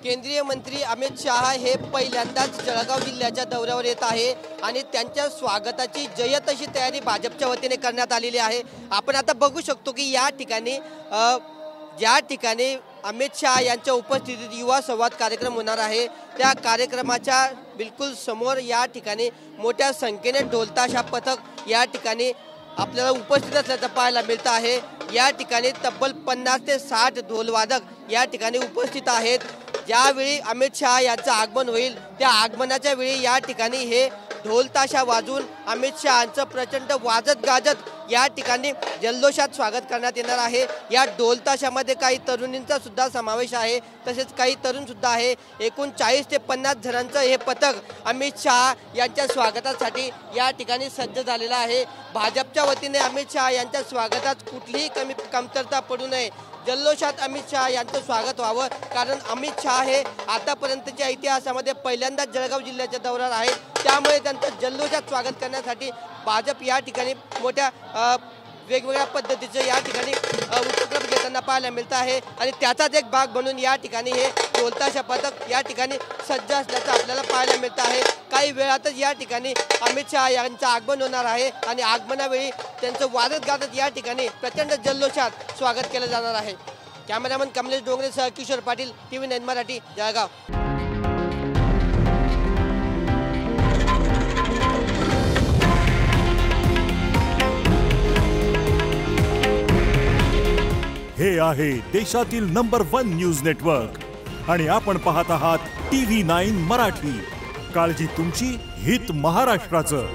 केंद्रीय मंत्री अमित शाह हे पहिल्यांदाच जळगाव जिल्ह्याच्या दौऱ्यावर येत आहे आणि त्यांच्या स्वागताची जय्यत अशी तयारी भाजपच्या वतीने करण्यात आलेली आहे। आपण आता बघू शकतो की या ठिकाणी ज्या ठिकाणी अमित शाह यांच्या उपस्थितीत युवा संवाद कार्यक्रम होणार आहे त्या कार्यक्रमाच्या बिलकुल समोर या ठिकाणी मोठ्या संख्येने ढोलताशा पथक या ठिकाणी आपल्याला उपस्थित असल्याचं पाहायला मिळतं आहे। या ठिकाणी तब्बल 50 ते 60 ढोलवादक या ठिकाणी उपस्थित आहेत। ज्यावेळी अमित शाह यांचं आगमन होईल त्या आगमनाच्या वेळी या ठिकाणी हे ढोल ताशा वाजवून अमित शहांचं प्रचंड वाजत गाजत या ठिकाणी जल्लोषात स्वागत करण्यात येणार आहे। या ढोल ताशामध्ये काही तरुणींचा सुद्धा समावेश आहे, तसेच काही तरुण सुद्धा आहे। एकूण 40 ते 50 जणांचं हे पथक अमित शाह यांच्या स्वागतासाठी या ठिकाणी सज्ज झालेलं आहे। भाजपच्या वतीने अमित शाह यांच्या स्वागतात कुठलीही कमतरता पडू नये, जल्लोषात अमित शाह यांचं स्वागत व्हावं, कारण अमित शाह हे आतापर्यंतच्या इतिहासामध्ये पहिल्यांदाच जळगाव जिल्ह्याच्या दौऱ्यावर आहेत। त्यामुळे त्यांचं जल्लोषात स्वागत करण्यासाठी भाजप या ठिकाणी मोठ्या वेगवेगळ्या पद्धतीचे या ठिकाणी उपक्रम घेताना पाहायला मिळतं आहे आणि त्याचाच एक भाग म्हणून या ठिकाणी हे ढोलताशा पथक या ठिकाणी सज्ज असल्याचं आपल्याला पाहायला मिळतं आहे। काही वेळातच या ठिकाणी अमित शाह यांचं आगमन होणार आहे आणि आगमनावेळी त्यांचं वाजत गाजत या ठिकाणी प्रचंड जल्लोषात स्वागत केलं जाणार आहे। कॅमेरामन कमलेश डोंगरेसह किशोर पाटील, TV9 मराठी, जळगाव। हे आहे देशातील नंबर 1 न्यूज नेटवर्क आणि आपण पाहत आहात TV9 मराठी। काळजी तुमची, हित महाराष्ट्राचं।